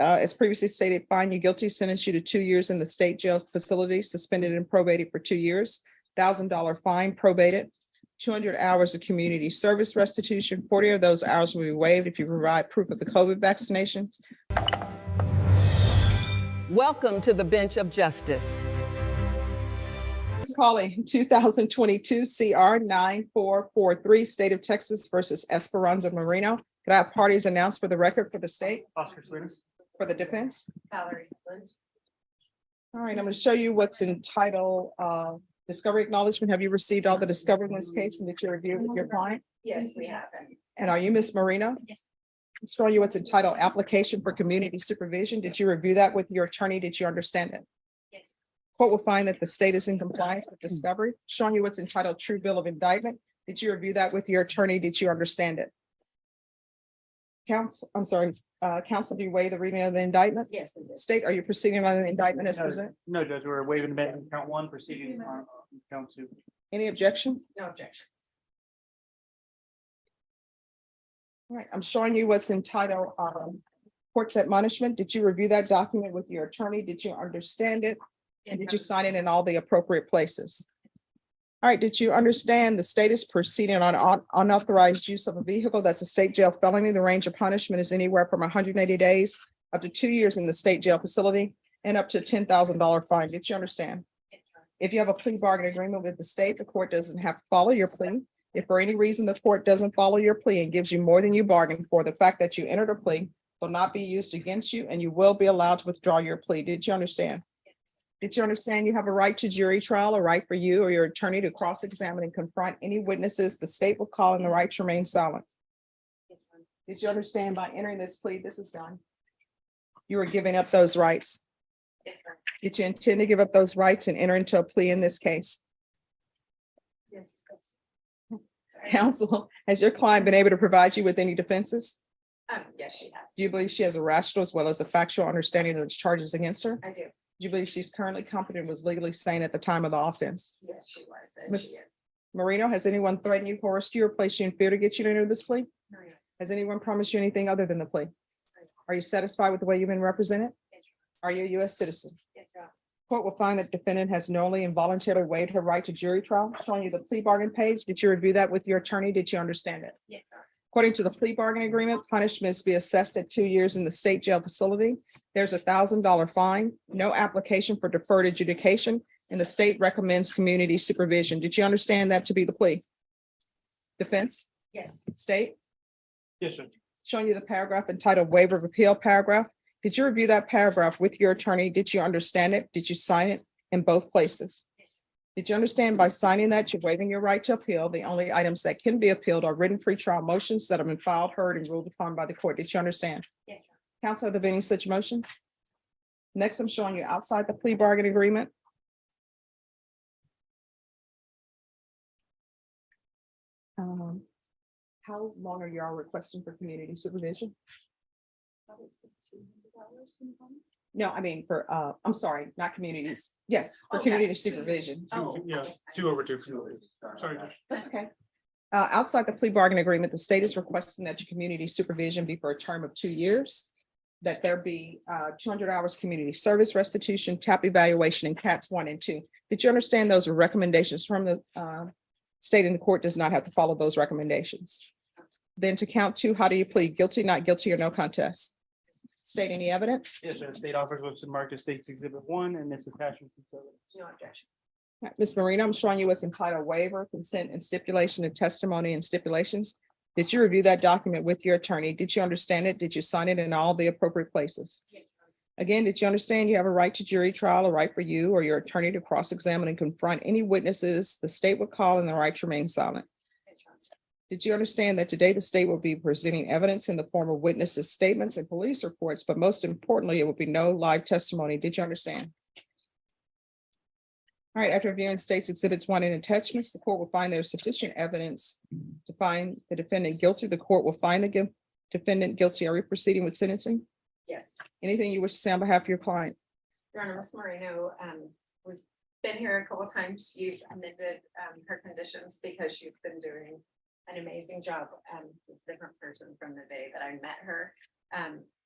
as previously stated, find you guilty, sentence you to 2 years in the state jail facility, suspended and probated for 2 years, $1,000 fine, probated, 200 hours of community service restitution. 40 of those hours will be waived if you provide proof of the COVID vaccination. Welcome to the bench of justice. Calling 2022 CR 9443, State of Texas versus Esperanza Moreno. Could I have parties announced for the record for the state? Oscar Salinas. For the defense? Valerie. All right, I'm going to show you what's entitled discovery acknowledgement. Have you received all the discovery in this case and did you review it with your client? Yes, we have. And are you Miss Moreno? Yes. I'm showing you what's entitled application for community supervision. Did you review that with your attorney? Did you understand it? Yes. Court will find that the state is in compliance with discovery. Showing you what's entitled true bill of indictment. Did you review that with your attorney? Did you understand it? Counsel, I'm sorry, counsel, do you waive the reading of the indictment? Yes, we did. State, are you proceeding on the indictment as presented? No, Judge, we're waiving amendment count 1, proceeding on count 2. Any objection? No objection. All right, I'm showing you what's entitled court's admonishment. Did you review that document with your attorney? Did you understand it? And did you sign it in all the appropriate places? All right, did you understand the state is proceeding on unauthorized use of a vehicle? That's a state jail felony. The range of punishment is anywhere from 180 days up to 2 years in the state jail facility and up to $10,000 fine. Did you understand? If you have a plea bargain agreement with the state, the court doesn't have to follow your plea. If for any reason the court doesn't follow your plea and gives you more than you bargained for, the fact that you entered a plea will not be used against you and you will be allowed to withdraw your plea. Did you understand? Did you understand you have a right to jury trial, a right for you or your attorney to cross-examine and confront any witnesses the state will call and the right to remain silent? Did you understand by entering this plea, this is done? You are giving up those rights. Did you intend to give up those rights and enter into a plea in this case? Yes. Counsel, has your client been able to provide you with any defenses? Yes, she has. Do you believe she has a rational as well as a factual understanding of the charges against her? I do. Do you believe she's currently competent and was legally sane at the time of the offense? Yes, she was. And Miss- she is. Moreno, has anyone threatened you, coerced you, or placed you in fear to get you to enter this plea? Maria. Has anyone promised you anything other than the plea? Are you satisfied with the way you've been represented? Yes, Are you a U.S. citizen? Yes, Your Honor. Court will find that defendant has knowingly and voluntarily waived her right to jury trial. Showing you the plea bargain page. Did you review that with your attorney? Did you understand it? Yes, Your Honor. According to the plea bargain agreement, punishments be assessed at 2 years in the state jail facility. There's $1,000 fine, no application for deferred adjudication, and the state recommends community supervision. Did you understand that to be the plea? Defense, Yes. state, Yes, sir. showing you the paragraph entitled waiver of appeal paragraph. Did you review that paragraph with your attorney? Did you understand it? Did you sign it in both places? Did you understand by signing that you're waiving your right to appeal? The only items that can be appealed are written pretrial motions that have been filed, heard, and ruled upon by the court. Did you understand? Yes, Your Counsel, are there any such motions? Next, I'm showing you outside the plea bargain agreement. How long are you all requesting for community supervision? Honor. No, I mean for, I'm sorry, not communities. Yes, for Oh, yeah. community supervision. Oh. Yeah, 2 over 2. Sorry, Judge. That's okay. Outside the plea bargain agreement, the state is requesting that your community supervision be for a term of 2 years. That there be 200 hours community service restitution, TAP evaluation, and CATS 1 and 2. Did you understand those are recommendations from the state, and the court does not have to follow those recommendations? Then to count 2, how do you plead? Guilty, not guilty, or no contest? State any evidence? Yes, sir. State offers was marked as State's Exhibit 1 and its attachments and so. No objection. Ms. Marina, I'm showing you what's entitled waiver, consent, and stipulation of testimony and stipulations. Did you review that document with your attorney? Did you understand it? Did you sign it in all the appropriate places? Yes, Your Honor. Again, did you understand you have a right to jury trial, a right for you or your attorney to cross-examine and confront any witnesses the state would call, and the right to remain silent? Yes, Your Honor. Did you understand that today the state will be presenting evidence in the form of witnesses' statements and police reports, but most importantly, it will be no live testimony? Did you understand? All right, after reviewing state's exhibits 1 and attachments, the court will find there's sufficient evidence to find the defendant guilty. The court will find the defendant guilty. Are we proceeding with sentencing? Yes. Anything you wish to say on behalf of your client? Your Honor, Ms. Moreno, we've been here a couple of times. You've amended her conditions because she's been doing an amazing job. This different person from the day that I met her.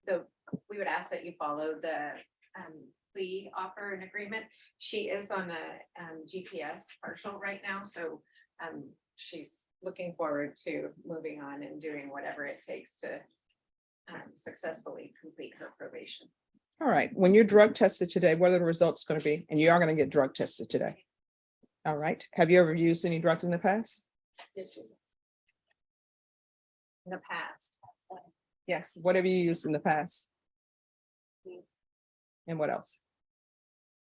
we would ask that you follow the plea offer and agreement. She is on a GPS partial right now, so she's looking forward to moving on and doing whatever it takes to successfully complete her probation. All right, when you're drug tested today, what are the results going to be? And you are going to get drug tested today. All right, have you ever used any drugs in the past? Yes, in the past. Yes, what have you used in the past? And what else?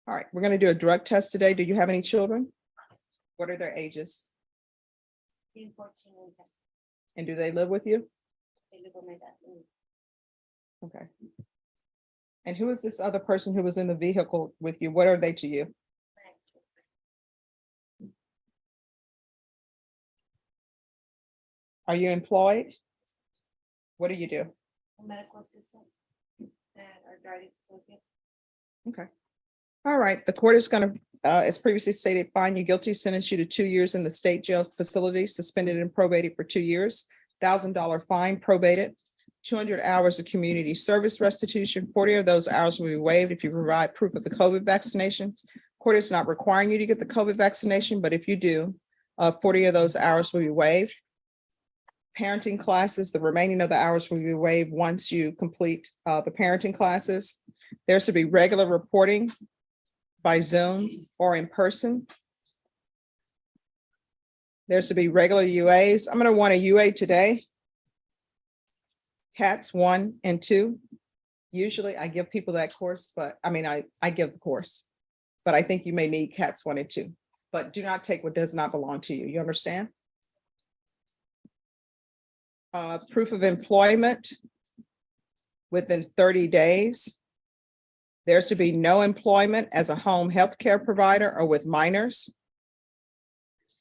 All right, we're going to do a drug test today. Do you have any children? What are their ages? 14 and 10. And do they live with you? They live with my dad. Okay. And who is this other person who was in the vehicle with you? What are they to you? Are you employed? What do you do? A medical assistant and our driving associate. Okay. All right, the court is going to, as previously stated, find you guilty, sentence you to 2 years in the state jail facility, suspended and probated for 2 years, $1,000 fine, probated, 200 hours of community service restitution. 40 of those hours will be waived if you provide proof of the COVID vaccination. Court is not requiring you to get the COVID vaccination, but if you do, 40 of those hours will be waived. Parenting classes, the remaining of the hours will be waived once you complete the parenting classes. There should be regular reporting by Zoom or in person. There should be regular UAs. I'm going to want a UA today. CATS 1 and 2. Usually I give people that course, but I give the course, but I think you may need CATS 1 and 2, but do not take what does not belong to you. You understand? Proof of employment within 30 days. There should be no employment as a home health care provider or with minors.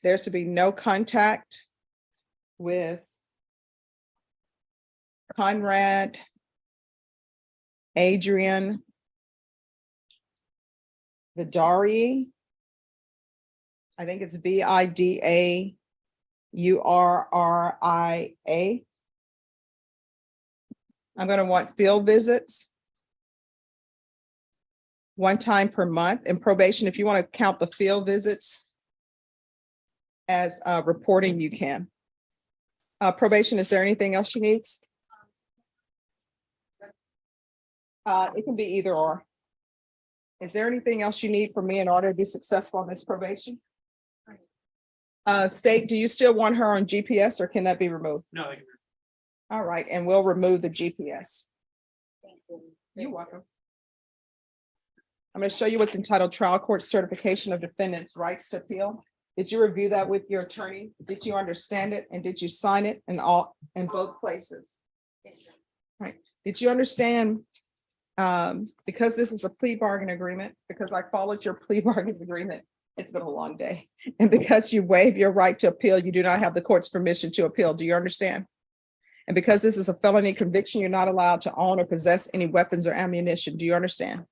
There should be no contact with Conrad, Adrian, Vidari. I think it's Vidaurria. I'm going to want field visits 1 time per month. In probation, if you want to count the field visits as reporting, you can. Probation, is there anything else she needs? It can be either or. Is there anything else you need from me in order to be successful in this probation? State, do you still want her on GPS or can that be removed? No, they can. All right, and we'll remove the GPS. Thank you. You're welcome. I'm going to show you what's entitled Trial Court Certification of Defendant's Rights to Appeal. Did you review that with your attorney? Did you understand it? And did you sign it in both places? Right. Did you understand, because this is a plea bargain agreement, because I followed your plea bargain agreement, it's been a long day. And because you waive your right to appeal, you do not have the court's permission to appeal. Do you understand? And because this is a felony conviction, you're not allowed to own or possess any weapons or ammunition. Do you understand?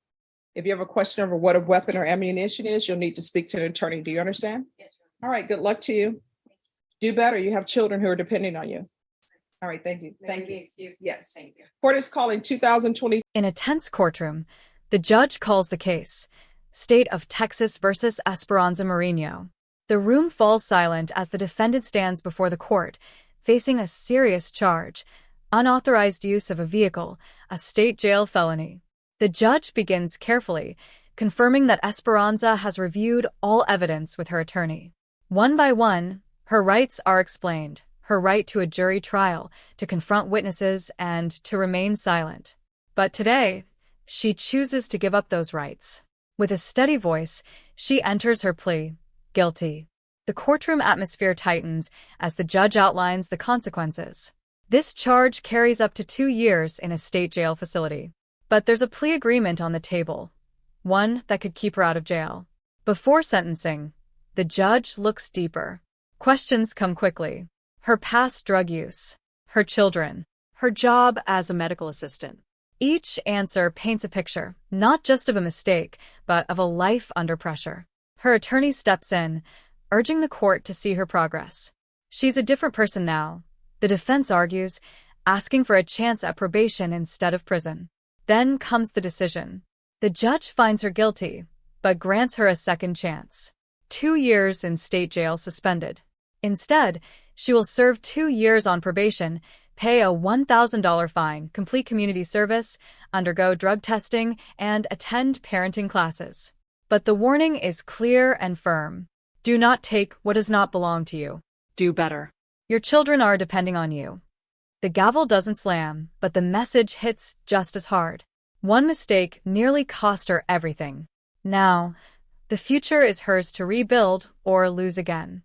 If you have a question over what a weapon or ammunition is, you'll need to speak to an attorney. Do you understand? Yes, sir. All right, good luck to you. Do better. You have children who are depending on you. All right, thank you. Thank you. Yes. Thank you. Court is calling 2020. In a tense courtroom, the judge calls the case, State of Texas versus Esperanza Marino. The room falls silent as the defendant stands before the court, facing a serious charge, unauthorized use of a vehicle, a state jail felony. The judge begins carefully, confirming that Esperanza has reviewed all evidence with her attorney. One by one, her rights are explained, her right to a jury trial, to confront witnesses, and to remain silent. But today, she chooses to give up those rights. With a steady voice, she enters her plea, guilty. The courtroom atmosphere tightens as the judge outlines the consequences. This charge carries up to 2 years in a state jail facility. But there's a plea agreement on the table, one that could keep her out of jail. Before sentencing, the judge looks deeper. Questions come quickly. Her past drug use, her children, her job as a medical assistant. Each answer paints a picture, not just of a mistake, but of a life under pressure. Her attorney steps in, urging the court to see her progress. She's a different person now, the defense argues, asking for a chance at probation instead of prison. Then comes the decision. The judge finds her guilty, but grants her a second chance. 2 years in state jail suspended. Instead, she will serve 2 years on probation, pay a $1,000 fine, complete community service, undergo drug testing, and attend parenting classes. But the warning is clear and firm. Do not take what does not belong to you. Do better. Your children are depending on you. The gavel doesn't slam, but the message hits just as hard. One mistake nearly cost her everything. Now, the future is hers to rebuild or lose again.